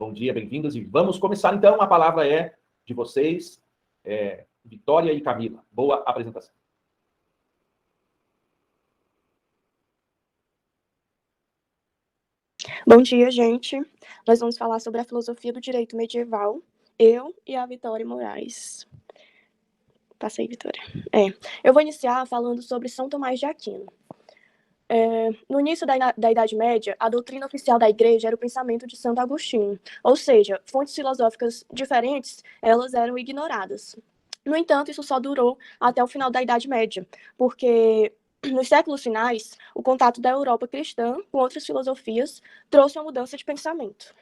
Bom dia, bem-vindos e vamos começar então. A palavra é de vocês, Vitória e Camila. Boa apresentação. Bom dia, gente. Nós vamos falar sobre a filosofia do direito medieval. Eu e a Vitória Moraes. Passei, Vitória. Eu vou iniciar falando sobre São Tomás de Aquino. No início da Idade Média, a doutrina oficial da Igreja era o pensamento de Santo Agostinho, ou seja, fontes filosóficas diferentes, elas eram ignoradas. No entanto, isso só durou até o final da Idade Média, porque nos séculos finais, o contato da Europa cristã com outras filosofias trouxe uma mudança de pensamento.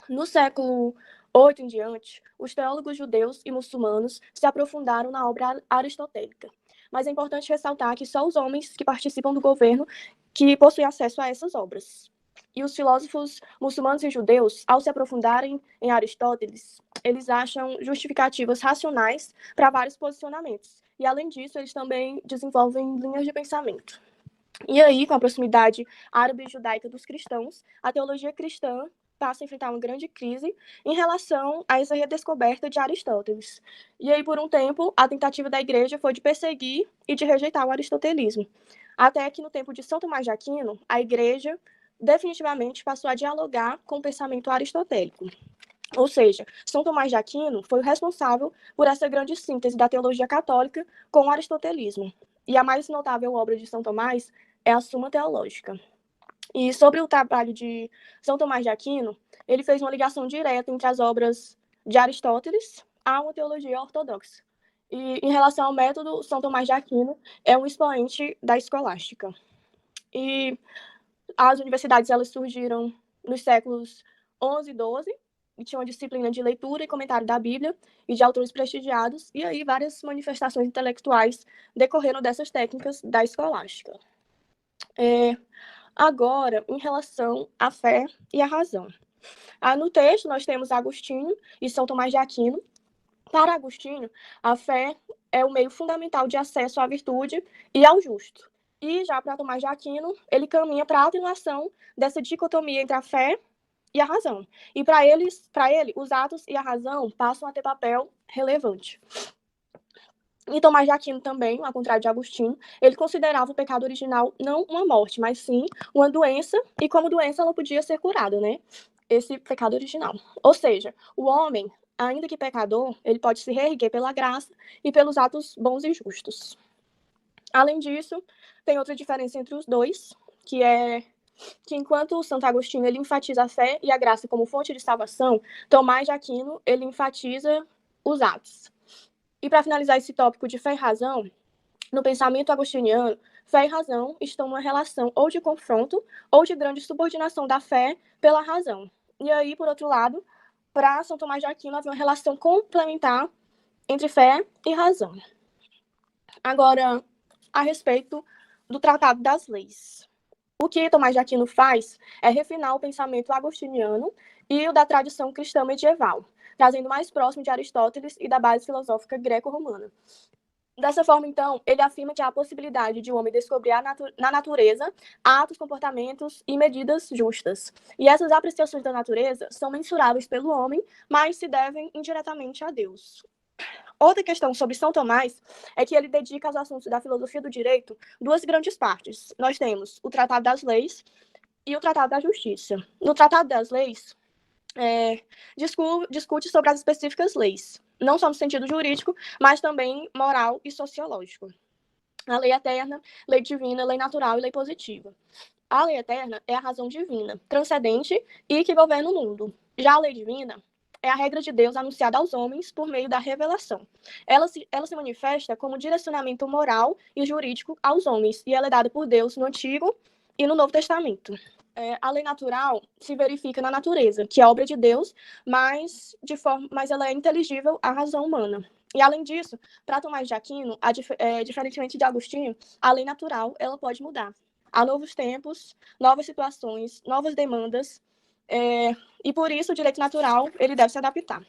No século VIII em diante, os teólogos judeus e muçulmanos se aprofundaram na obra aristotélica. Mas é importante ressaltar que só os homens que participam do governo que possuem acesso a essas obras. E os filósofos muçulmanos e judeus, ao se aprofundarem em Aristóteles, eles acham justificativas racionais para vários posicionamentos. E, além disso, eles também desenvolvem linhas de pensamento. E aí, com a proximidade árabe e judaica dos cristãos, a teologia cristã passa a enfrentar uma grande crise em relação a essa redescoberta de Aristóteles. E aí, por um tempo, a tentativa da igreja foi de perseguir e de rejeitar o aristotelismo. Até que, no tempo de São Tomás de Aquino, a igreja definitivamente passou a dialogar com o pensamento aristotélico. Ou seja, São Tomás de Aquino foi o responsável por essa grande síntese da teologia católica com o aristotelismo. E a mais notável obra de São Tomás é a Suma Teológica. E sobre o trabalho de São Tomás de Aquino, ele fez uma ligação direta entre as obras de Aristóteles a uma teologia ortodoxa. E em relação ao método, São Tomás de Aquino é um expoente da escolástica. E as universidades elas surgiram nos séculos 11 e 12, e tinha uma disciplina de leitura e comentário da Bíblia e de autores prestigiados, e aí várias manifestações intelectuais decorreram dessas técnicas da escolástica. Agora, em relação à fé e à razão. No texto, nós temos Agostinho e São Tomás de Aquino. Para Agostinho, a fé é o meio fundamental de acesso à virtude e ao justo. E já para Tomás de Aquino, ele caminha para a atenuação dessa dicotomia entre a fé e a razão. E para ele, os atos e a razão passam a ter papel relevante. E Tomás de Aquino também, ao contrário de Agostinho, ele considerava o pecado original não uma morte, mas sim uma doença, e como doença ela podia ser curada, né? Esse pecado original. Ou seja, o homem, ainda que pecador, ele pode se reerguer pela graça e pelos atos bons e justos. Além disso, tem outra diferença entre os dois, que é que enquanto Santo Agostinho ele enfatiza a fé e a graça como fonte de salvação, Tomás de Aquino ele enfatiza os atos. E para finalizar esse tópico de fé e razão, no pensamento agostiniano, fé e razão estão numa relação ou de confronto ou de grande subordinação da fé pela razão. E aí, por outro lado, para São Tomás de Aquino havia uma relação complementar entre fé e razão. Agora, a respeito do Tratado das Leis. O que Tomás de Aquino faz é refinar o pensamento agostiniano e o da tradição cristã medieval, trazendo mais próximo de Aristóteles e da base filosófica greco-romana. Dessa forma, então, ele afirma que há a possibilidade de o homem descobrir na natureza atos, comportamentos e medidas justas. E essas apreciações da natureza são mensuráveis pelo homem, mas se devem indiretamente a Deus. Outra questão sobre São Tomás é que ele dedica aos assuntos da filosofia do direito duas grandes partes. Nós temos o Tratado das Leis e o Tratado da Justiça. No Tratado das Leis, discute sobre as específicas leis, não só no sentido jurídico, mas também moral e sociológico. A lei eterna, lei divina, lei natural e lei positiva. A lei eterna é a razão divina, transcendente e que governa o mundo. Já a lei divina é a regra de Deus anunciada aos homens por meio da revelação. Ela se manifesta como direcionamento moral e jurídico aos homens, e ela é dada por Deus no Antigo e no Novo Testamento. A lei natural se verifica na natureza, que é obra de Deus, mas ela é inteligível à razão humana. E, além disso, para Tomás de Aquino, diferentemente de Agostinho, a lei natural ela pode mudar. Há novos tempos, novas situações, novas demandas, e por isso o direito natural ele deve se adaptar.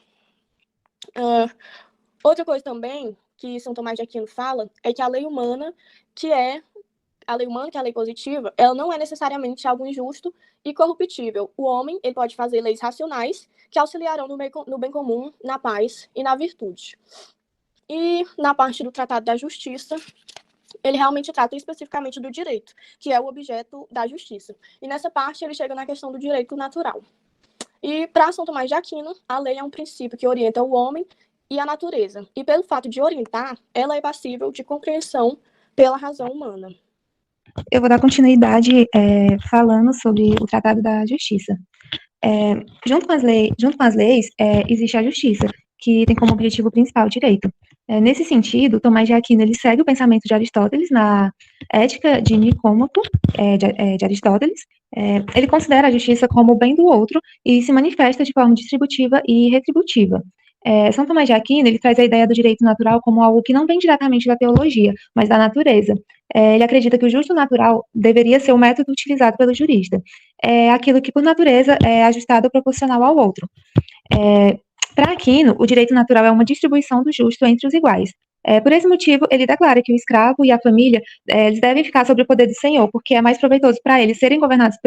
Outra coisa também que São Tomás de Aquino fala é que a lei humana, que é a lei humana, que é a lei positiva, ela não é necessariamente algo injusto e corruptível. O homem, ele pode fazer leis racionais que auxiliarão no bem comum, na paz e na virtude. E na parte do Tratado da Justiça, ele realmente trata especificamente do direito, que é o objeto da justiça. E nessa parte ele chega na questão do direito natural. E para São Tomás de Aquino, a lei é um princípio que orienta o homem e a natureza. E pelo fato de orientar, ela é passível de compreensão pela razão humana. Eu vou dar continuidade falando sobre o Tratado da Justiça. Junto com as leis, existe a justiça, que tem como objetivo principal o direito. Nesse sentido, Tomás de Aquino ele segue o pensamento de Aristóteles na Ética de Nicômaco, de Aristóteles. Ele considera a justiça como o bem do outro e se manifesta de forma distributiva e retributiva. São Tomás de Aquino ele traz a ideia do direito natural como algo que não vem diretamente da teologia, mas da natureza. Ele acredita que o justo natural deveria ser o método utilizado pelo jurista. É aquilo que, por natureza, é ajustado proporcional ao outro. Para Aquino, o direito natural é uma distribuição do justo entre os iguais. Por esse motivo, ele declara que o escravo e a família eles devem ficar sob o poder do Senhor, porque é mais proveitoso para eles serem governados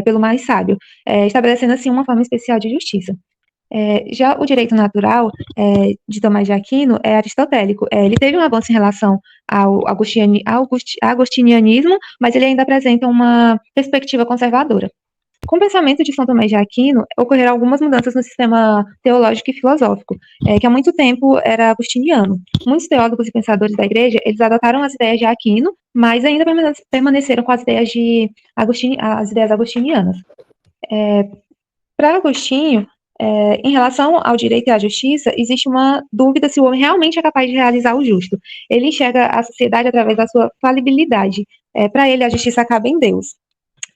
pelo mais sábio, estabelecendo assim uma forma especial de justiça. Já o direito natural de Tomás de Aquino é aristotélico. Ele teve um avanço em relação ao agostinianismo, mas ele ainda apresenta uma perspectiva conservadora. Com o pensamento de São Tomás de Aquino, ocorreram algumas mudanças no sistema teológico e filosófico, que há muito tempo era agostiniano. Muitos teólogos e pensadores da igreja, eles adotaram as ideias de Aquino, mas ainda permaneceram com as ideias agostinianas. Para Agostinho, em relação ao direito e à justiça, existe uma dúvida se o homem realmente é capaz de realizar o justo. Ele enxerga a sociedade através da sua falibilidade. Para ele, a justiça acaba em Deus.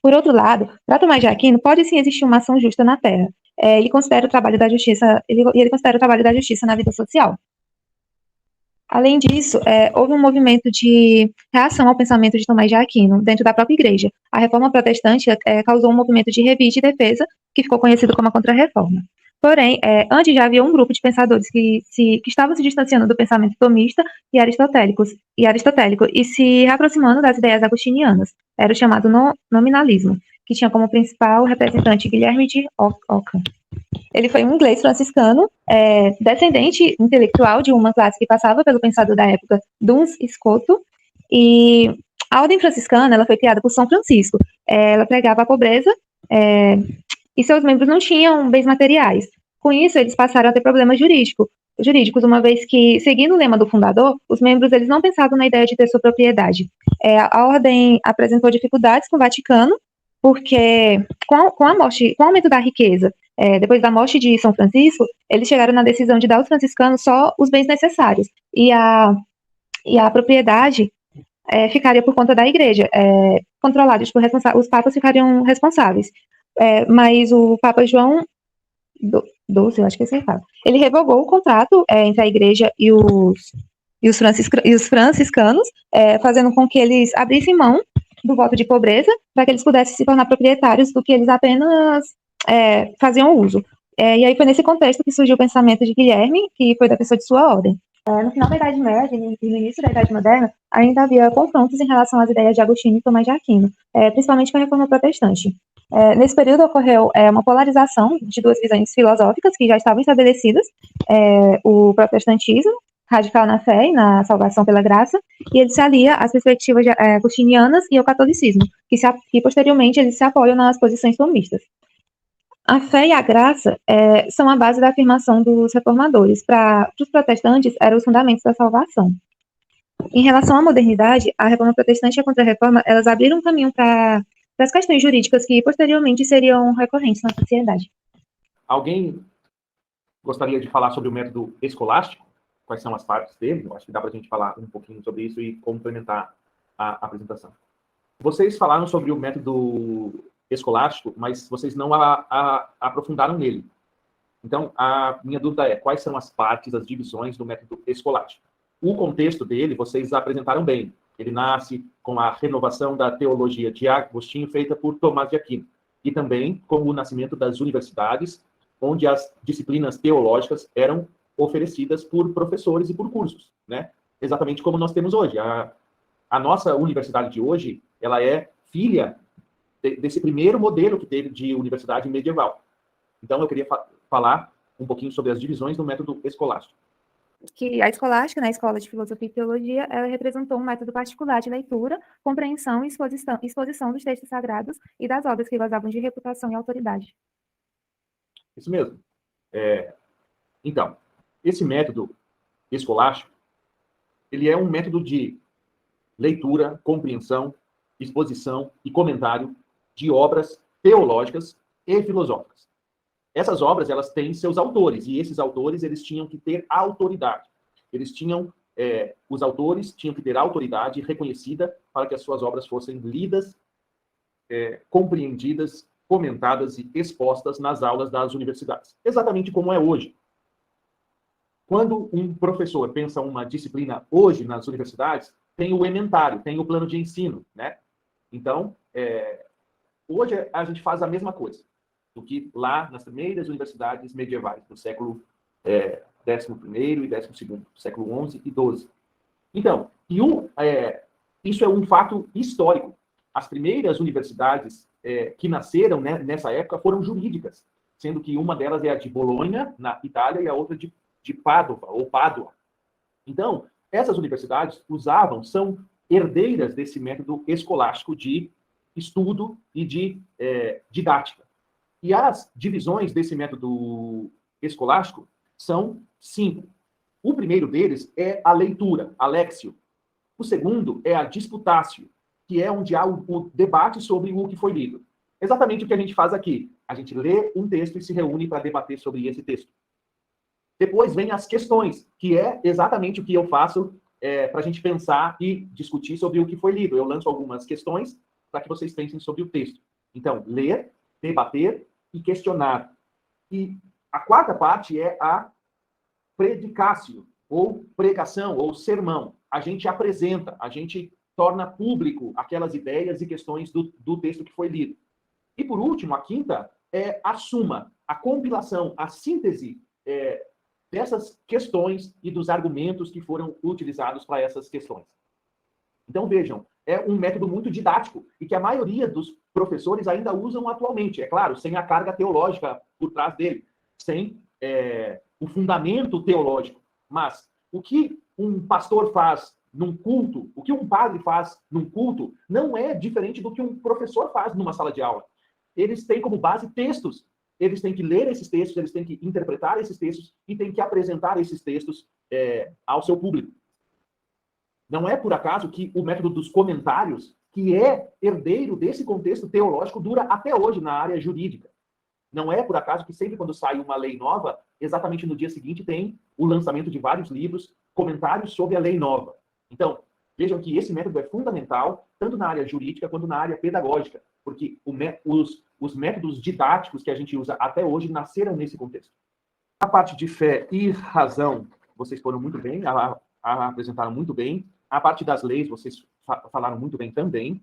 Por outro lado, para Tomás de Aquino, pode sim existir uma ação justa na Terra. Ele considera o trabalho da justiça, ele considera o trabalho da justiça na vida social. Além disso, houve um movimento de reação ao pensamento de Tomás de Aquino dentro da própria igreja. A reforma protestante causou um movimento de revide e defesa, que ficou conhecido como a Contra-Reforma. Porém, antes já havia um grupo de pensadores que estavam se distanciando do pensamento tomista e aristotélico e se reaproximando das ideias agostinianas. Era o chamado nominalismo, que tinha como principal representante Guilherme de Ockham. Ele foi um inglês franciscano, descendente intelectual de uma classe que passava pelo pensador da época, Duns Scoto, e a ordem franciscana ela foi criada por São Francisco. Ela pregava a pobreza e seus membros não tinham bens materiais. Com isso, eles passaram a ter problemas jurídicos, uma vez que, seguindo o lema do fundador, os membros eles não pensavam na ideia de ter sua propriedade. A ordem apresentou dificuldades com o Vaticano, porque com o aumento da riqueza, depois da morte de São Francisco, eles chegaram na decisão de dar aos franciscanos só os bens necessários, e a propriedade ficaria por conta da igreja, controlada, tipo, os papas ficariam responsáveis. Mas o Papa João XII, eu acho que é assim que fala, ele revogou o contrato entre a igreja e os franciscanos, fazendo com que eles abrissem mão do voto de pobreza, para que eles pudessem se tornar proprietários do que eles apenas faziam uso. E aí foi nesse contexto que surgiu o pensamento de Guilherme, que foi da pessoa de sua ordem. No final da Idade Média e no início da Idade Moderna, ainda havia confrontos em relação às ideias de Agostinho e Tomás de Aquino, principalmente com a Reforma Protestante. Nesse período ocorreu uma polarização de duas visões filosóficas que já estavam estabelecidas, o protestantismo, radical na fé e na salvação pela graça, e ele se alia às perspectivas agostinianas e ao catolicismo, que posteriormente eles se apoiam nas posições tomistas. A fé e a graça são a base da afirmação dos reformadores. Para os protestantes, eram os fundamentos da salvação. Em relação à modernidade, a Reforma Protestante e a Contra-Reforma, elas abriram um caminho para as questões jurídicas que posteriormente seriam recorrentes na sociedade. Alguém gostaria de falar sobre o método escolástico? Quais são as partes dele? Eu acho que dá para a gente falar um pouquinho sobre isso e complementar a apresentação. Vocês falaram sobre o método escolástico, mas vocês não aprofundaram nele. Então, a minha dúvida é, quais são as partes, as divisões do método escolástico? O contexto dele, vocês apresentaram bem. Ele nasce com a renovação da teologia de Agostinho, feita por Tomás de Aquino, e também com o nascimento das universidades, onde as disciplinas teológicas eram oferecidas por professores e por cursos, né? Exatamente como nós temos hoje. A nossa universidade de hoje, ela é filha desse primeiro modelo que teve de universidade medieval. Então, eu queria falar um pouquinho sobre as divisões do método escolástico. Que a escolástica, na Escola de Filosofia e Teologia, ela representou um método particular de leitura, compreensão e exposição dos textos sagrados e das obras que gozavam de reputação e autoridade. Isso mesmo. Então, esse método escolástico, ele é um método de leitura, compreensão, exposição e comentário de obras teológicas e filosóficas. Essas obras, elas têm seus autores, e esses autores, eles tinham que ter autoridade. Os autores tinham que ter autoridade reconhecida para que as suas obras fossem lidas, compreendidas, comentadas e expostas nas aulas das universidades. Exatamente como é hoje. Quando um professor pensa uma disciplina hoje nas universidades, tem o ementário, tem o plano de ensino, né? Então, hoje a gente faz a mesma coisa do que lá nas primeiras universidades medievais, do século XI e XII, século XI e XII. Então, isso é um fato histórico. As primeiras universidades que nasceram, né, nessa época foram jurídicas, sendo que uma delas é a de Bolonha, na Itália, e a outra de Pádua, ou Pádua. Então, essas universidades são herdeiras desse método escolástico de estudo e de didática. E as divisões desse método escolástico são 5. O primeiro deles é a leitura, a lexio. O segundo é a disputatio, que é onde há o debate sobre o que foi lido. Exatamente o que a gente faz aqui. A gente lê um texto e se reúne para debater sobre esse texto. Depois vem as questões, que é exatamente o que eu faço para a gente pensar e discutir sobre o que foi lido. Eu lanço algumas questões para que vocês pensem sobre o texto. Então, ler, debater e questionar. E a quarta parte é a predicatio, ou pregação, ou sermão. A gente apresenta, a gente torna público aquelas ideias e questões do texto que foi lido. E, por último, a quinta é a suma, a compilação, a síntese dessas questões e dos argumentos que foram utilizados para essas questões. Então, vejam, é um método muito didático e que a maioria dos professores ainda usam atualmente, é claro, sem a carga teológica por trás dele, sem o fundamento teológico. Mas o que um pastor faz num culto, o que um padre faz num culto, não é diferente do que um professor faz numa sala de aula. Eles têm como base textos. Eles têm que ler esses textos, eles têm que interpretar esses textos e têm que apresentar esses textos ao seu público. Não é por acaso que o método dos comentários, que é herdeiro desse contexto teológico, dura até hoje na área jurídica. Não é por acaso que sempre quando sai uma lei nova, exatamente no dia seguinte tem o lançamento de vários livros, comentários sobre a lei nova. Então, vejam que esse método é fundamental, tanto na área jurídica quanto na área pedagógica, porque os métodos didáticos que a gente usa até hoje nasceram nesse contexto. A parte de fé e razão, vocês foram muito bem, apresentaram muito bem. A parte das leis, vocês falaram muito bem também.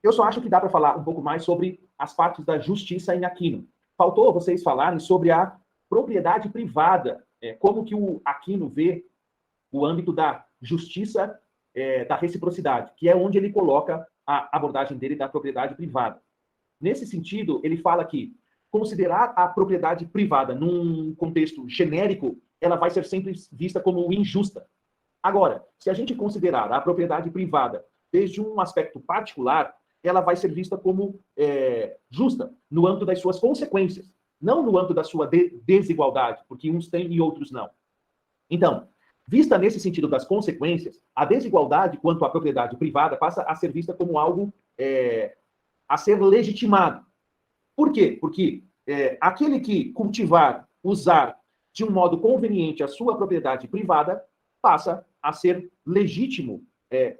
Eu só acho que dá para falar um pouco mais sobre as partes da justiça em Aquino. Faltou vocês falarem sobre a propriedade privada, como que o Aquino vê o âmbito da justiça, da reciprocidade, que é onde ele coloca a abordagem dele da propriedade privada. Nesse sentido, ele fala que considerar a propriedade privada num contexto genérico, ela vai ser sempre vista como injusta. Agora, se a gente considerar a propriedade privada desde um aspecto particular, ela vai ser vista como justa no âmbito das suas consequências, não no âmbito da sua desigualdade, porque uns têm e outros não. Então, vista nesse sentido das consequências, a desigualdade quanto à propriedade privada passa a ser vista como algo a ser legitimado. Por quê? Porque aquele que cultivar, usar de um modo conveniente a sua propriedade privada, passa a ser legítimo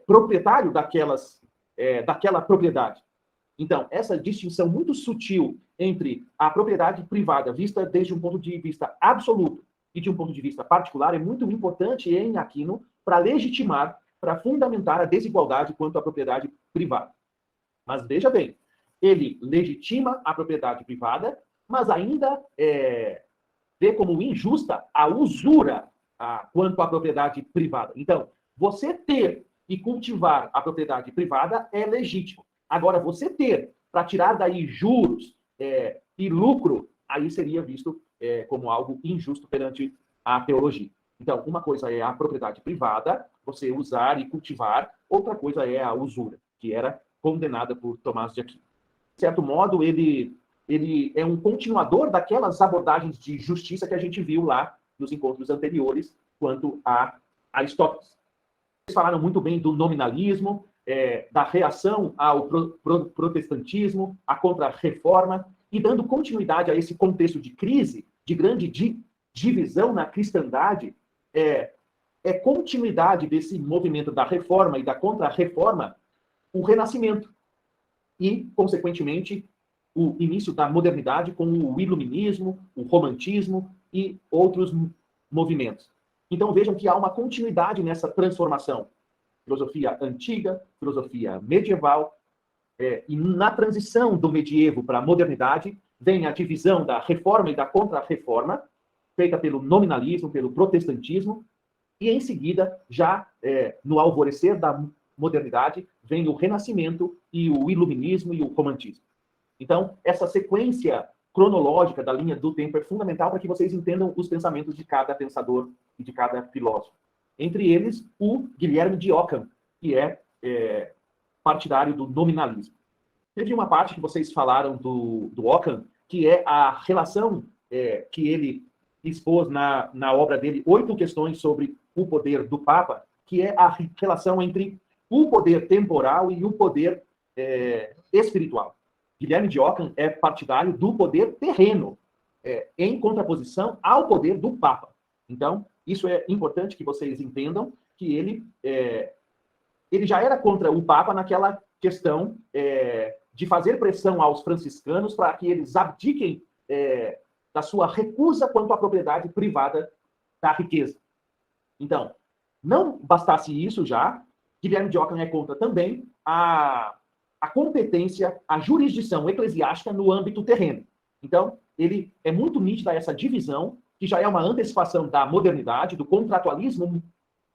proprietário daquela propriedade. Então, essa distinção muito sutil entre a propriedade privada, vista desde um ponto de vista absoluto, e de um ponto de vista particular, é muito importante em Aquino para legitimar, para fundamentar a desigualdade quanto à propriedade privada. Mas veja bem, ele legitima a propriedade privada, mas ainda vê como injusta a usura quanto à propriedade privada. Então, você ter e cultivar a propriedade privada é legítimo. Agora, você ter, para tirar daí juros e lucro, aí seria visto como algo injusto perante a teologia. Então, uma coisa é a propriedade privada, você usar e cultivar, outra coisa é a usura, que era condenada por Tomás de Aquino. De certo modo, ele é um continuador daquelas abordagens de justiça que a gente viu lá nos encontros anteriores quanto a Aristóteles. Eles falaram muito bem do nominalismo, da reação ao protestantismo, à contra-reforma, e dando continuidade a esse contexto de crise, de grande divisão na cristandade, continuidade desse movimento da reforma e da contra-reforma, o renascimento. E, consequentemente, o início da modernidade com o iluminismo, o romantismo e outros movimentos. Então, vejam que há uma continuidade nessa transformação. Filosofia antiga, filosofia medieval, e na transição do medievo para a modernidade, vem a divisão da reforma e da contra-reforma, feita pelo nominalismo, pelo protestantismo, e em seguida, já no alvorecer da modernidade, vem o renascimento e o iluminismo e o romantismo. Então, essa sequência cronológica da linha do tempo é fundamental para que vocês entendam os pensamentos de cada pensador e de cada filósofo. Entre eles, o Guilherme de Ockham, que é partidário do nominalismo. Teve uma parte que vocês falaram do Ockham, que é a relação que ele expôs na obra dele, 8 questões sobre o poder do Papa, que é a relação entre o poder temporal e o poder espiritual. Guilherme de Ockham é partidário do poder terreno, em contraposição ao poder do Papa. Então, isso é importante que vocês entendam, que ele já era contra o Papa naquela questão de fazer pressão aos franciscanos para que eles abdiquem da sua recusa quanto à propriedade privada da riqueza. Então, não bastasse isso já, Guilherme de Ockham é contra também a competência, a jurisdição eclesiástica no âmbito terreno. Então, ele é muito nítida essa divisão, que já é uma antecipação da modernidade, do contratualismo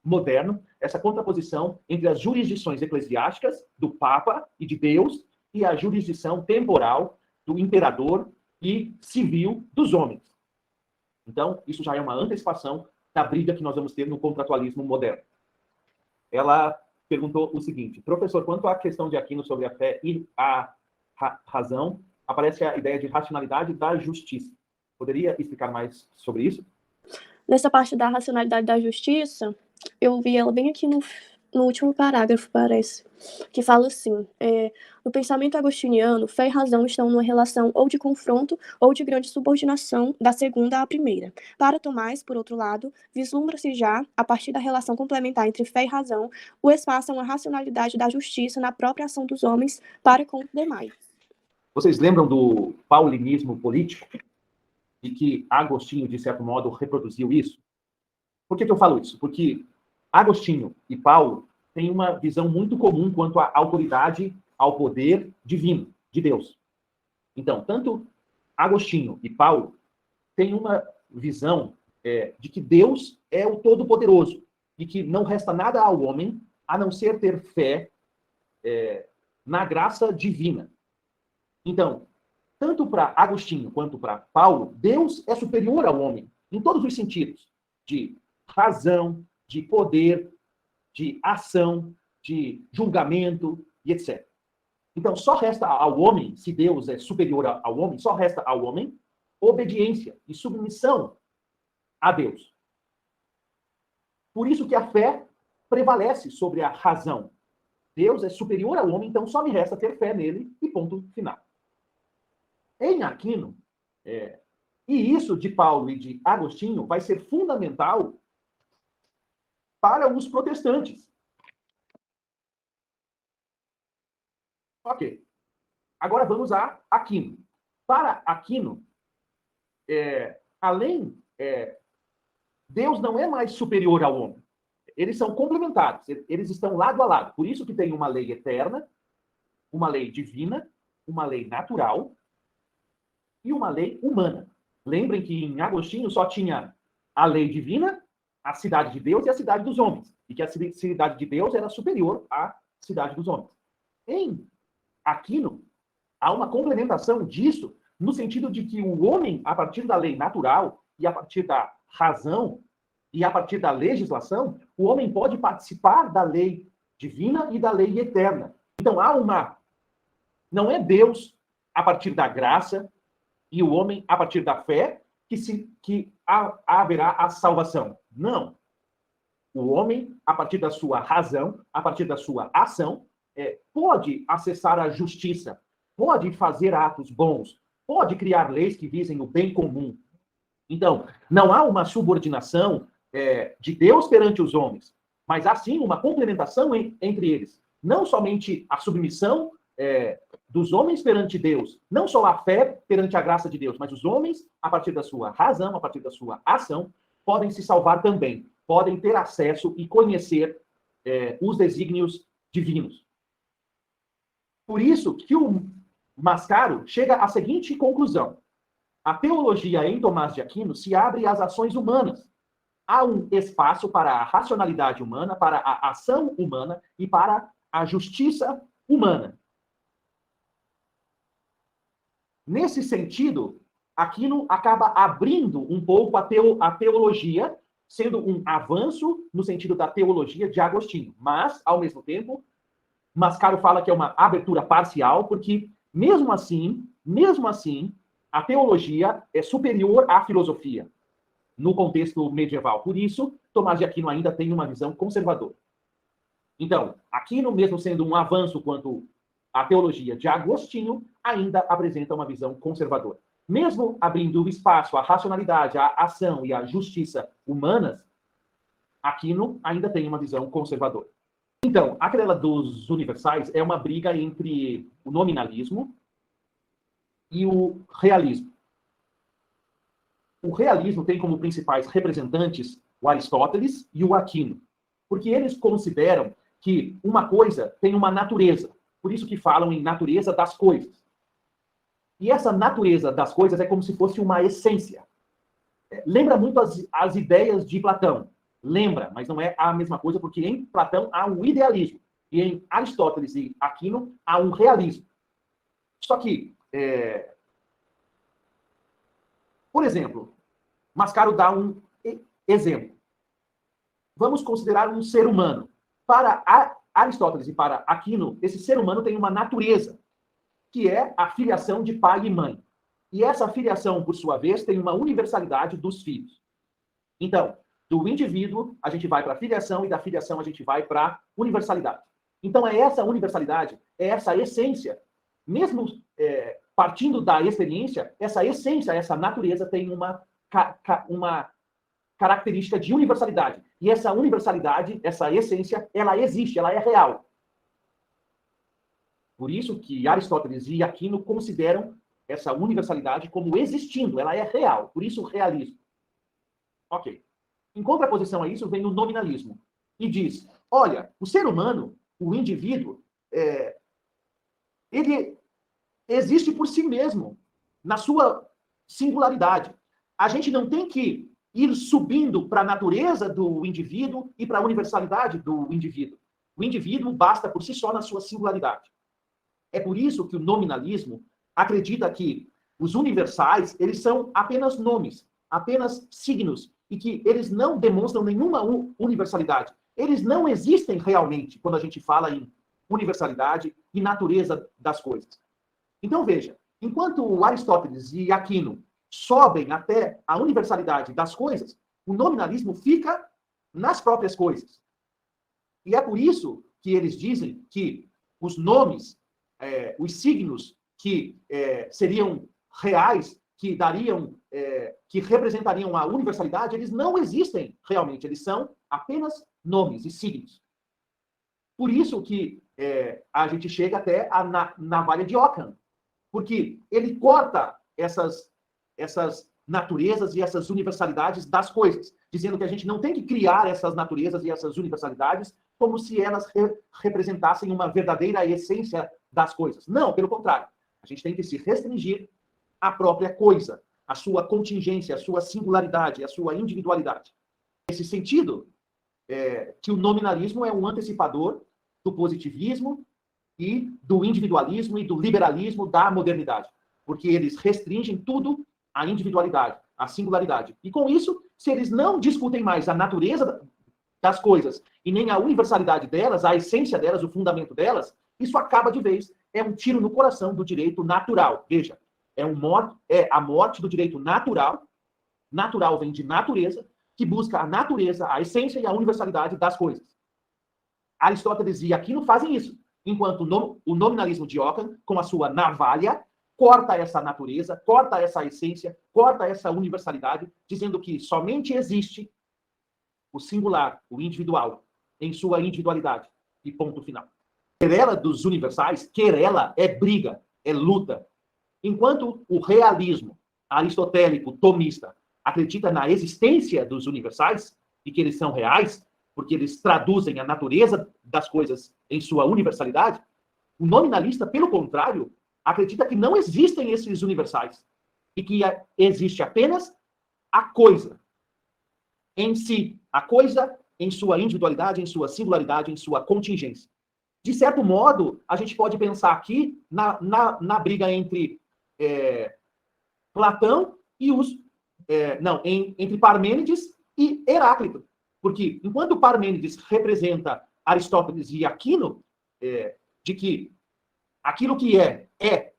moderno, essa contraposição entre as jurisdições eclesiásticas do Papa e de Deus e a jurisdição temporal do imperador e civil dos homens. Então, isso já é uma antecipação da briga que nós vamos ter no contratualismo moderno. Ela perguntou o seguinte: professor, quanto à questão de Aquino sobre a fé e a razão, aparece a ideia de racionalidade da justiça. Poderia explicar mais sobre isso? Nessa parte da racionalidade da justiça, eu vi ela bem aqui no último parágrafo, parece, que fala assim: no pensamento agostiniano, fé e razão estão numa relação ou de confronto ou de grande subordinação da segunda à primeira. Para Tomás, por outro lado, vislumbra-se já, a partir da relação complementar entre fé e razão, o espaço a uma racionalidade da justiça na própria ação dos homens para com os demais. Vocês lembram do paulinismo político? E que Agostinho, de certo modo, reproduziu isso? Por que eu falo isso? Porque Agostinho e Paulo têm uma visão muito comum quanto à autoridade, ao poder divino, de Deus. Então, tanto Agostinho e Paulo têm uma visão de que Deus é o Todo-Poderoso e que não resta nada ao homem a não ser ter fé na graça divina. Então, tanto para Agostinho quanto para Paulo, Deus é superior ao homem, em todos os sentidos, de razão, de poder, de ação, de julgamento e etc. Então, só resta ao homem, se Deus é superior ao homem, só resta ao homem obediência e submissão a Deus. Por isso que a fé prevalece sobre a razão. Deus é superior ao homem, então só me resta ter fé nele e ponto final. Em Aquino, e isso de Paulo e de Agostinho vai ser fundamental para os protestantes. Ok. Agora vamos a Aquino. Para Aquino, Deus não é mais superior ao homem. Eles são complementares, eles estão lado a lado. Por isso que tem uma lei eterna, uma lei divina, uma lei natural e uma lei humana. Lembrem que em Agostinho só tinha a lei divina a cidade de Deus e a cidade dos homens, e que a cidade de Deus era superior à cidade dos homens. Em Aquino, há uma complementação disso, no sentido de que o homem, a partir da lei natural e a partir da razão e a partir da legislação, o homem pode participar da lei divina e da lei eterna. Então há uma... Não é Deus a partir da graça e o homem a partir da fé que haverá a salvação. Não. O homem, a partir da sua razão, a partir da sua ação, pode acessar a justiça, pode fazer atos bons, pode criar leis que visem o bem comum. Então, não há uma subordinação de Deus perante os homens, mas há sim uma complementação entre eles. Não somente a submissão dos homens perante Deus, não só a fé perante a graça de Deus, mas os homens, a partir da sua razão, a partir da sua ação, podem se salvar também, podem ter acesso e conhecer os desígnios divinos. Por isso que o Mascaro chega à seguinte conclusão: a teologia em Tomás de Aquino se abre às ações humanas. Há um espaço para a racionalidade humana, para a ação humana e para a justiça humana. Nesse sentido, Aquino acaba abrindo um pouco a teologia, sendo um avanço no sentido da teologia de Agostinho. Mas, ao mesmo tempo, Mascaro fala que é uma abertura parcial, porque, mesmo assim, a teologia é superior à filosofia, no contexto medieval. Por isso, Tomás de Aquino ainda tem uma visão conservadora. Então, Aquino, mesmo sendo um avanço quanto à teologia de Agostinho, ainda apresenta uma visão conservadora. Mesmo abrindo espaço à racionalidade, à ação e à justiça humanas, Aquino ainda tem uma visão conservadora. Então, a querela dos universais é uma briga entre o nominalismo e o realismo. O realismo tem como principais representantes o Aristóteles e o Aquino, porque eles consideram que uma coisa tem uma natureza, por isso que falam em natureza das coisas. E essa natureza das coisas é como se fosse uma essência. Lembra muito as ideias de Platão. Lembra, mas não é a mesma coisa, porque em Platão há um idealismo. E em Aristóteles e Aquino há um realismo. Só que, por exemplo, Mascaro dá um exemplo. Vamos considerar um ser humano. Para Aristóteles e para Aquino, esse ser humano tem uma natureza, que é a filiação de pai e mãe. E essa filiação, por sua vez, tem uma universalidade dos filhos. Então, do indivíduo, a gente vai para a filiação, e da filiação a gente vai para a universalidade. Então, é essa universalidade, é essa essência, mesmo partindo da experiência, essa essência, essa natureza tem uma característica de universalidade. E essa universalidade, essa essência, ela existe, ela é real. Por isso que Aristóteles e Aquino consideram essa universalidade como existindo, ela é real. Por isso, o realismo. Ok. Em contraposição a isso, vem o nominalismo. E diz, olha, o ser humano, o indivíduo, ele existe por si mesmo, na sua singularidade. A gente não tem que ir subindo para a natureza do indivíduo e para a universalidade do indivíduo. O indivíduo basta por si só na sua singularidade. É por isso que o nominalismo acredita que os universais, eles são apenas nomes, apenas signos, e que eles não demonstram nenhuma universalidade. Eles não existem realmente quando a gente fala em universalidade e natureza das coisas. Então, veja, enquanto Aristóteles e Aquino sobem até a universalidade das coisas, o nominalismo fica nas próprias coisas. E é por isso que eles dizem que os nomes, os signos que seriam reais, que dariam, que representariam a universalidade, eles não existem realmente, eles são apenas nomes e signos. Por isso que a gente chega até a navalha de Ockham, porque ele corta essas naturezas e essas universalidades das coisas, dizendo que a gente não tem que criar essas naturezas e essas universalidades como se elas representassem uma verdadeira essência das coisas. Não, pelo contrário. A gente tem que se restringir à própria coisa, à sua contingência, à sua singularidade, à sua individualidade. Nesse sentido, que o nominalismo é um antecipador do positivismo e do individualismo e do liberalismo da modernidade, porque eles restringem tudo à individualidade, à singularidade. E com isso, se eles não discutem mais a natureza das coisas e nem a universalidade delas, a essência delas, o fundamento delas, isso acaba de vez. É um tiro no coração do direito natural. Veja, é a morte do direito natural. Natural vem de natureza, que busca a natureza, a essência e a universalidade das coisas. Aristóteles e Aquino fazem isso, enquanto o nominalismo de Ockham, com a sua navalha, corta essa natureza, corta essa essência, corta essa universalidade, dizendo que somente existe o singular, o individual, em sua individualidade. E ponto final. Querela dos universais, querela é briga, é luta. Enquanto o realismo aristotélico, tomista, acredita na existência dos universais e que eles são reais, porque eles traduzem a natureza das coisas em sua universalidade, o nominalista, pelo contrário, acredita que não existem esses universais e que existe apenas a coisa em si, a coisa em sua individualidade, em sua singularidade, em sua contingência. De certo modo, a gente pode pensar aqui na briga entre Platão e entre Parmênides e Heráclito. Porque, enquanto Parmênides representa Aristóteles e Aquino, de que aquilo que é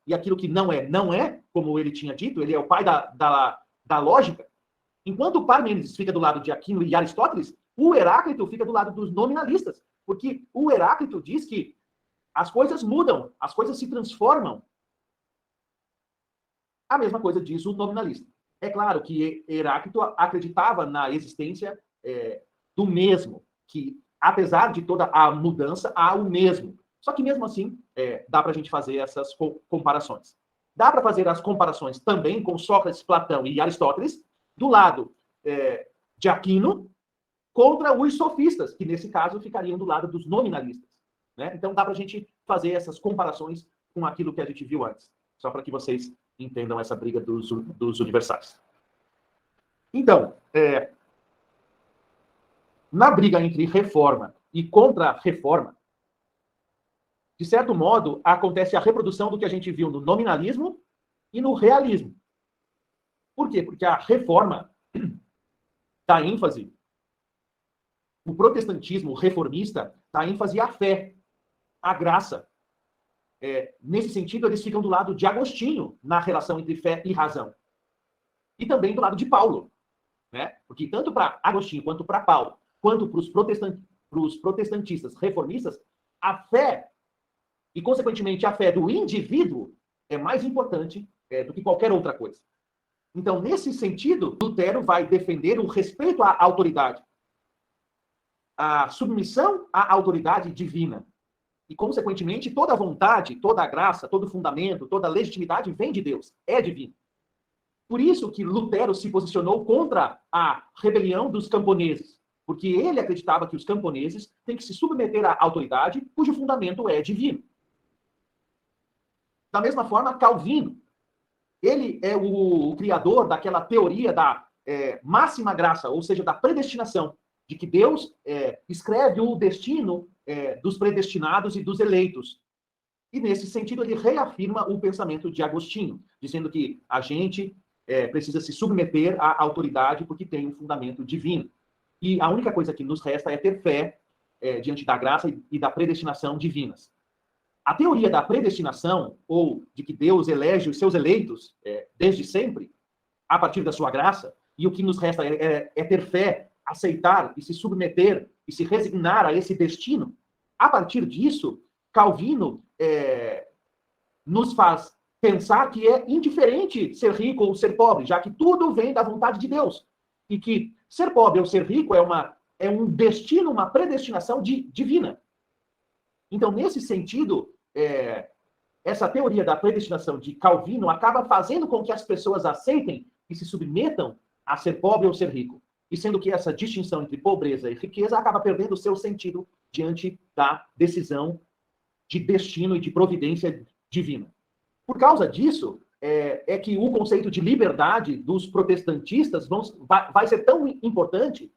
e aquilo que não é, como ele tinha dito, ele é o pai da lógica. Enquanto Parmênides fica do lado de Aquino e Aristóteles, o Heráclito fica do lado dos nominalistas. Porque o Heráclito diz que as coisas mudam, as coisas se transformam. A mesma coisa diz o nominalista. É claro que Heráclito acreditava na existência do mesmo, que apesar de toda a mudança, há o mesmo. Só que mesmo assim, dá para a gente fazer essas comparações. Dá para fazer as comparações também com Sócrates, Platão e Aristóteles, do lado de Aquino, contra os sofistas, que nesse caso ficariam do lado dos nominalistas. Né? Então dá para a gente fazer essas comparações com aquilo que a gente viu antes, só para que vocês entendam essa briga dos universais. Então, na briga entre reforma e contra-reforma, de certo modo, acontece a reprodução do que a gente viu no nominalismo e no realismo. Por quê? Porque a reforma dá ênfase, o protestantismo reformista dá ênfase à fé, à graça. Nesse sentido, eles ficam do lado de Agostinho na relação entre fé e razão. E também do lado de Paulo. Né? Porque tanto para Agostinho, quanto para Paulo, quanto para os protestantistas reformistas, a fé, e consequentemente a fé do indivíduo, é mais importante do que qualquer outra coisa. Então, nesse sentido, Lutero vai defender o respeito à autoridade, a submissão à autoridade divina. E, consequentemente, toda a vontade, toda a graça, todo o fundamento, toda a legitimidade vem de Deus, é divino. Por isso que Lutero se posicionou contra a rebelião dos camponeses, porque ele acreditava que os camponeses têm que se submeter à autoridade cujo fundamento é divino. Da mesma forma, Calvino, ele é o criador daquela teoria da máxima graça, ou seja, da predestinação, de que Deus escreve o destino dos predestinados e dos eleitos. E, nesse sentido, ele reafirma o pensamento de Agostinho, dizendo que a gente precisa se submeter à autoridade porque tem um fundamento divino. E a única coisa que nos resta é ter fé diante da graça e da predestinação divinas. A teoria da predestinação, ou de que Deus elege os seus eleitos desde sempre, a partir da sua graça, e o que nos resta é ter fé, aceitar e se submeter e se resignar a esse destino. A partir disso, Calvino nos faz pensar que é indiferente ser rico ou ser pobre, já que tudo vem da vontade de Deus. E que ser pobre ou ser rico é um destino, uma predestinação divina. Então, nesse sentido, essa teoria da predestinação de Calvino acaba fazendo com que as pessoas aceitem e se submetam a ser pobre ou ser rico. E sendo que essa distinção entre pobreza e riqueza acaba perdendo o seu sentido diante da decisão de destino e de providência divina. Por causa disso, é que o conceito de liberdade dos protestantistas vai ser tão importante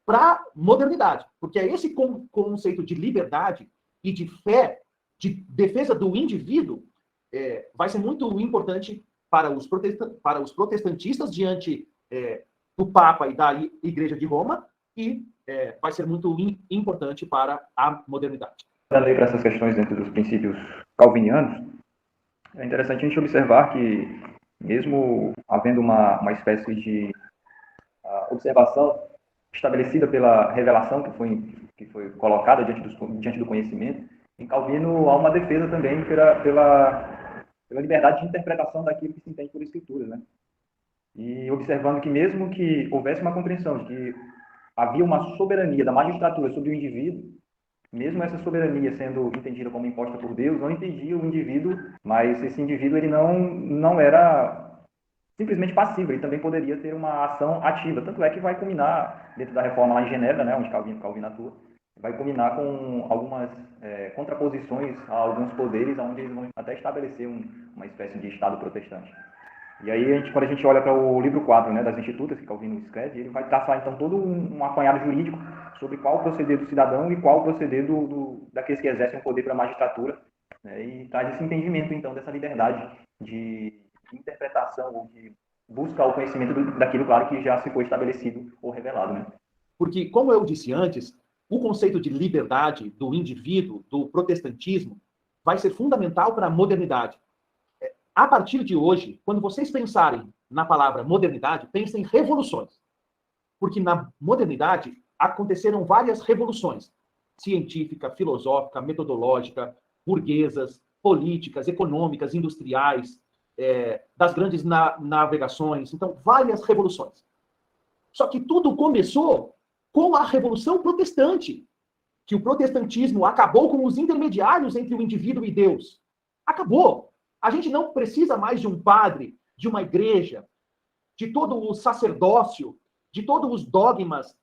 para a modernidade, porque é esse conceito de liberdade e de fé, de defesa do indivíduo, vai ser muito importante para os protestantistas diante do Papa e da Igreja de Roma, e vai ser muito importante para a modernidade. Olhando para essas questões dentro dos princípios calvinianos, é interessante a gente observar que, mesmo havendo uma espécie de observação estabelecida pela revelação que foi colocada diante do conhecimento, em Calvino há uma defesa também pela liberdade de interpretação daquilo que se entende por escrituras, né? E observando que mesmo que houvesse uma compreensão de que havia uma soberania da magistratura sobre o indivíduo, mesmo essa soberania sendo entendida como imposta por Deus, não impedia o indivíduo, mas esse indivíduo ele não era simplesmente passivo, ele também poderia ter uma ação ativa. Tanto é que vai culminar, dentro da reforma lá em Genebra, né, onde Calvino atua, vai culminar com algumas contraposições a alguns poderes, onde eles vão até estabelecer uma espécie de Estado protestante. E aí, quando a gente olha para o livro 4, né, das Institutas, que Calvino escreve, ele vai traçar, então, todo um apanhado jurídico sobre qual o proceder do cidadão e qual o proceder daqueles que exercem o poder para a magistratura, né, e traz esse entendimento, então, dessa liberdade de interpretação ou de busca ao conhecimento daquilo, claro, que já se foi estabelecido ou revelado, né? Porque, como eu disse antes, o conceito de liberdade do indivíduo, do protestantismo, vai ser fundamental para a modernidade. A partir de hoje, quando vocês pensarem na palavra modernidade, pensem em revoluções. Porque na modernidade aconteceram várias revoluções. Científica, filosófica, metodológica, burguesas, políticas, econômicas, industriais, das grandes navegações. Então, várias revoluções. Só que tudo começou com a Revolução Protestante, que o protestantismo acabou com os intermediários entre o indivíduo e Deus. Acabou. A gente não precisa mais de um padre, de uma igreja, de todo o sacerdócio, de todos os dogmas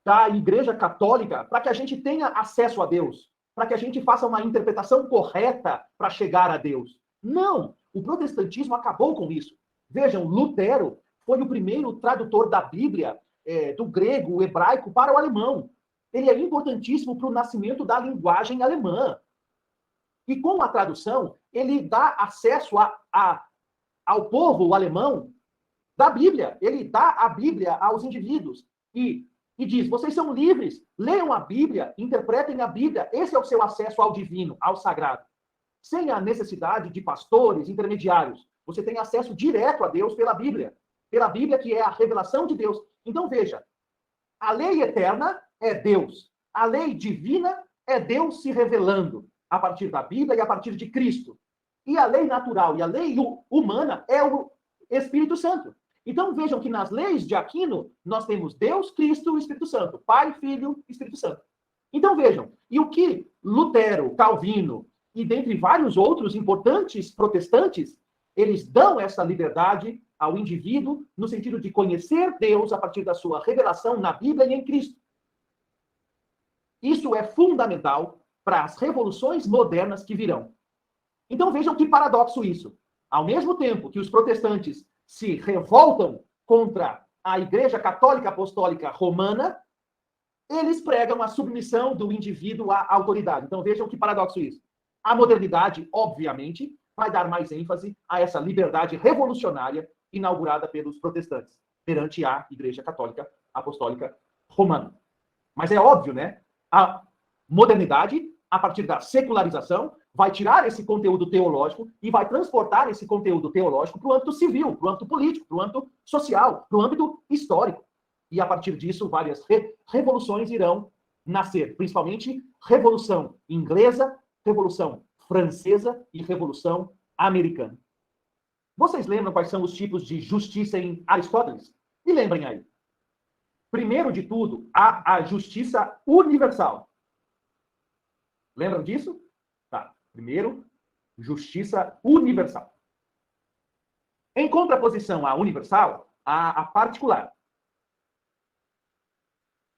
da Igreja Católica para que a gente tenha acesso a Deus, para que a gente faça uma interpretação correta para chegar a Deus. Não! O protestantismo acabou com isso. Vejam, Lutero foi o primeiro tradutor da Bíblia do grego, o hebraico, para o alemão. Ele é importantíssimo para o nascimento da linguagem alemã. E com a tradução, ele dá acesso ao povo alemão da Bíblia. Ele dá a Bíblia aos indivíduos. E diz, vocês são livres, leiam a Bíblia, interpretem a Bíblia. Esse é o seu acesso ao divino, ao sagrado. Sem a necessidade de pastores, intermediários. Você tem acesso direto a Deus pela Bíblia. Pela Bíblia, que é a revelação de Deus. Então, veja, a lei eterna é Deus. A lei divina é Deus se revelando a partir da Bíblia e a partir de Cristo. E a lei natural e a lei humana é o Espírito Santo. Então vejam que nas leis de Aquino nós temos Deus, Cristo e Espírito Santo. Pai, Filho e Espírito Santo. Então vejam, e o que Lutero, Calvino e dentre vários outros importantes protestantes, eles dão essa liberdade ao indivíduo no sentido de conhecer Deus a partir da sua revelação na Bíblia e em Cristo. Isso é fundamental para as revoluções modernas que virão. Então vejam que paradoxo isso. Ao mesmo tempo que os protestantes se revoltam contra a Igreja Católica Apostólica Romana, eles pregam a submissão do indivíduo à autoridade. Então vejam que paradoxo isso. A modernidade, obviamente, vai dar mais ênfase a essa liberdade revolucionária inaugurada pelos protestantes perante a Igreja Católica Apostólica Romana. Mas é óbvio, né? A modernidade, a partir da secularização, vai tirar esse conteúdo teológico e vai transportar esse conteúdo teológico para o âmbito civil, para o âmbito político, para o âmbito social, para o âmbito histórico. E a partir disso, várias revoluções irão nascer, principalmente Revolução Inglesa, Revolução Francesa e Revolução Americana. Vocês lembram quais são os tipos de justiça em Aristóteles? E lembrem aí. Primeiro de tudo, há a justiça universal. Lembram disso? Tá. Primeiro, justiça universal. Em contraposição à universal, há a particular.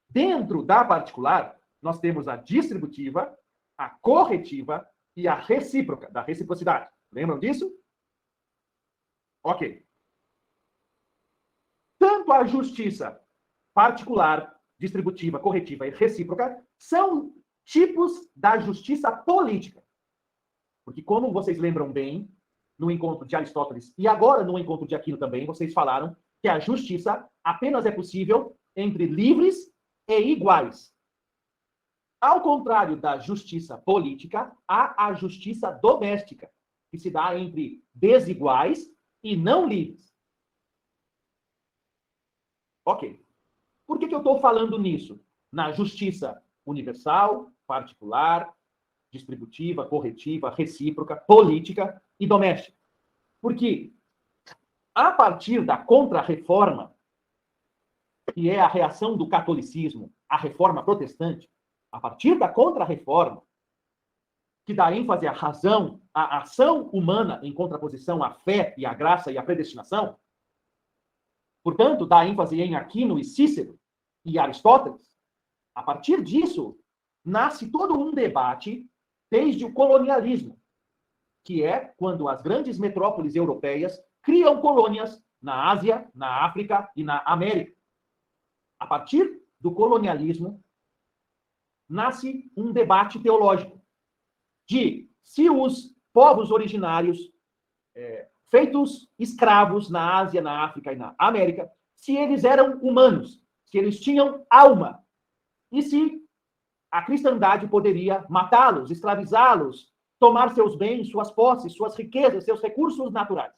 Dentro da particular, nós temos a distributiva, a corretiva e a recíproca, da reciprocidade. Lembram disso? Ok. tanto a justiça particular, distributiva, corretiva e recíproca são tipos da justiça política. Porque, como vocês lembram bem, no encontro de Aristóteles e agora no encontro de Aquino também, vocês falaram que a justiça apenas é possível entre livres e iguais. Ao contrário da justiça política, há a justiça doméstica, que se dá entre desiguais e não livres. Ok. Por que eu estou falando nisso? Na justiça universal, particular, distributiva, corretiva, recíproca, política e doméstica. Porque, a partir da Contra-Reforma, que é a reação do catolicismo à reforma protestante, a partir da Contra-Reforma, que dá ênfase à razão, à ação humana em contraposição à fé e à graça e à predestinação, portanto, dá ênfase em Aquino e Cícero e Aristóteles, a partir disso, nasce todo um debate desde o colonialismo, que é quando as grandes metrópoles europeias criam colônias na Ásia, na África e na América. A partir do colonialismo, nasce um debate teológico de se os povos originários feitos escravos na Ásia, na África e na América, se eles eram humanos, se eles tinham alma, e se a cristandade poderia matá-los, escravizá-los, tomar seus bens, suas posses, suas riquezas, seus recursos naturais.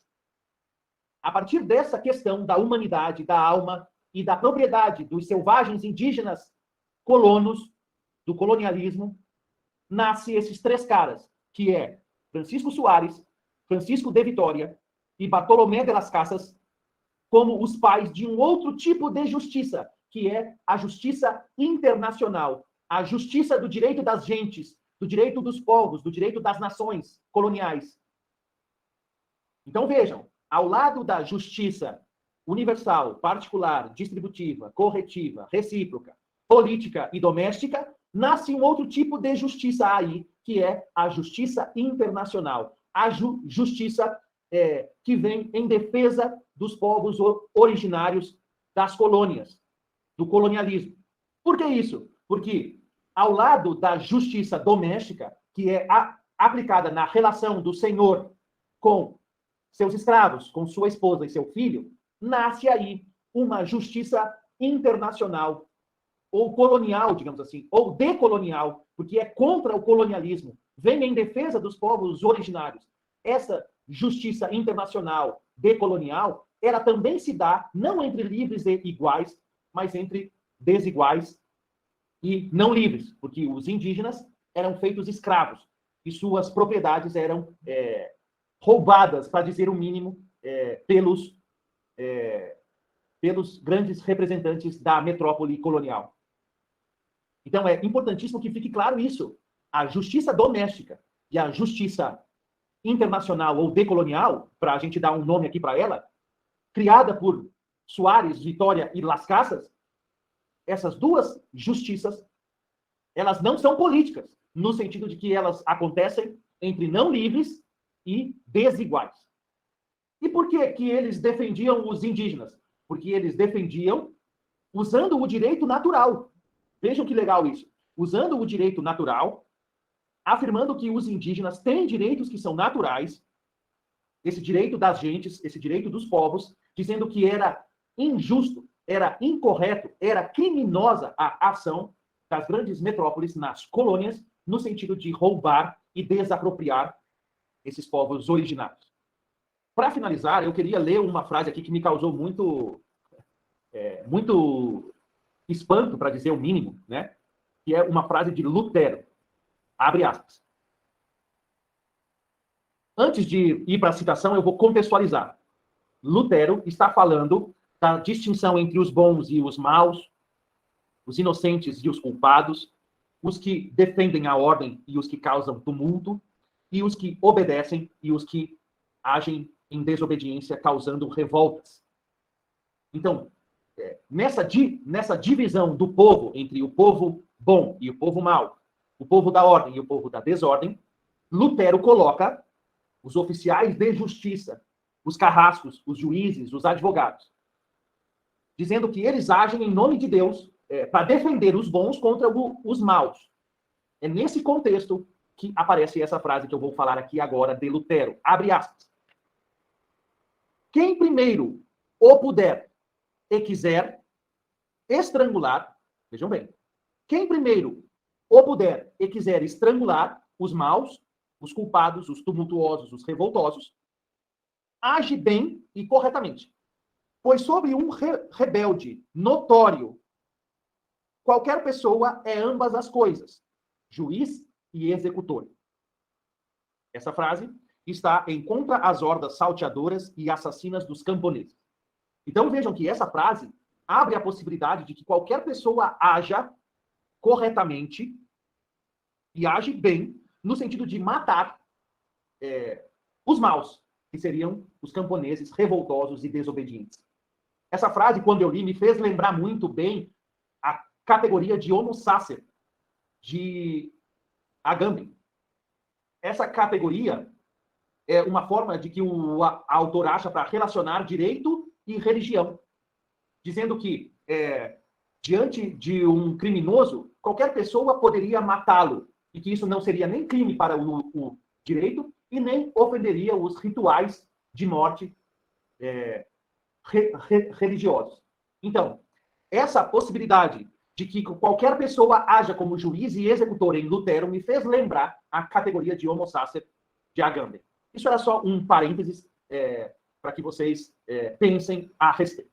A partir dessa questão da humanidade, da alma e da propriedade dos selvagens indígenas colonos, do colonialismo, nasce esses três caras, que é Francisco Soares, Francisco de Vitória e Bartolomé de las Casas, como os pais de um outro tipo de justiça, que é a justiça internacional, a justiça do direito das gentes, do direito dos povos, do direito das nações coloniais. Então, vejam, ao lado da justiça universal, particular, distributiva, corretiva, recíproca, política e doméstica, nasce um outro tipo de justiça aí, que é a justiça internacional, a justiça que vem em defesa dos povos originários das colônias, do colonialismo. Por que isso? Porque, ao lado da justiça doméstica, que é aplicada na relação do senhor com seus escravos, com sua esposa e seu filho, nasce aí uma justiça internacional, ou colonial, digamos assim, ou decolonial, porque é contra o colonialismo, vem em defesa dos povos originários. Essa justiça internacional decolonial, ela também se dá não entre livres e iguais, mas entre desiguais e não livres, porque os indígenas eram feitos escravos e suas propriedades eram roubadas, para dizer o mínimo, pelos grandes representantes da metrópole colonial. Então, é importantíssimo que fique claro isso. A justiça doméstica e a justiça internacional ou decolonial, para a gente dar um nome aqui para ela, criada por Soares, Vitória e Las Casas, essas duas justiças, elas não são políticas, no sentido de que elas acontecem entre não livres e desiguais. E por que que eles defendiam os indígenas? Porque eles defendiam usando o direito natural. Vejam que legal isso. Usando o direito natural, afirmando que os indígenas têm direitos que são naturais, esse direito das gentes, esse direito dos povos, dizendo que era injusto, era incorreto, era criminosa a ação das grandes metrópoles nas colônias, no sentido de roubar e desapropriar esses povos originários. Para finalizar, eu queria ler uma frase aqui que me causou muito espanto, para dizer o mínimo, né? Que é uma frase de Lutero. Abre aspas. Antes de ir para a citação, eu vou contextualizar. Lutero está falando da distinção entre os bons e os maus, os inocentes e os culpados, os que defendem a ordem e os que causam tumulto, e os que obedecem e os que agem em desobediência, causando revoltas. Então, nessa divisão do povo entre o povo bom e o povo mau, o povo da ordem e o povo da desordem, Lutero coloca os oficiais de justiça, os carrascos, os juízes, os advogados. dizendo que eles agem em nome de Deus para defender os bons contra os maus. É nesse contexto que aparece essa frase que eu vou falar aqui agora de Lutero. Abre aspas. Quem primeiro o puder e quiser estrangular, vejam bem, quem primeiro o puder e quiser estrangular os maus, os culpados, os tumultuosos, os revoltosos, age bem e corretamente. Pois sobre um rebelde notório, qualquer pessoa é ambas as coisas, juiz e executor. Essa frase está em contra as hordas salteadoras e assassinas dos camponeses. Então vejam que essa frase abre a possibilidade de que qualquer pessoa haja corretamente e age bem no sentido de matar os maus, que seriam os camponeses revoltosos e desobedientes. Essa frase, quando eu li, me fez lembrar muito bem a categoria de homo sacer, de Agamben. Essa categoria é uma forma de que o autor acha para relacionar direito e religião, dizendo que, diante de um criminoso, qualquer pessoa poderia matá-lo, e que isso não seria nem crime para o direito e nem ofenderia os rituais de morte religiosos. Então, essa possibilidade de que qualquer pessoa haja como juiz e executor em Lutero me fez lembrar a categoria de homo sacer de Agamben. Isso era só um parênteses para que vocês pensem a respeito.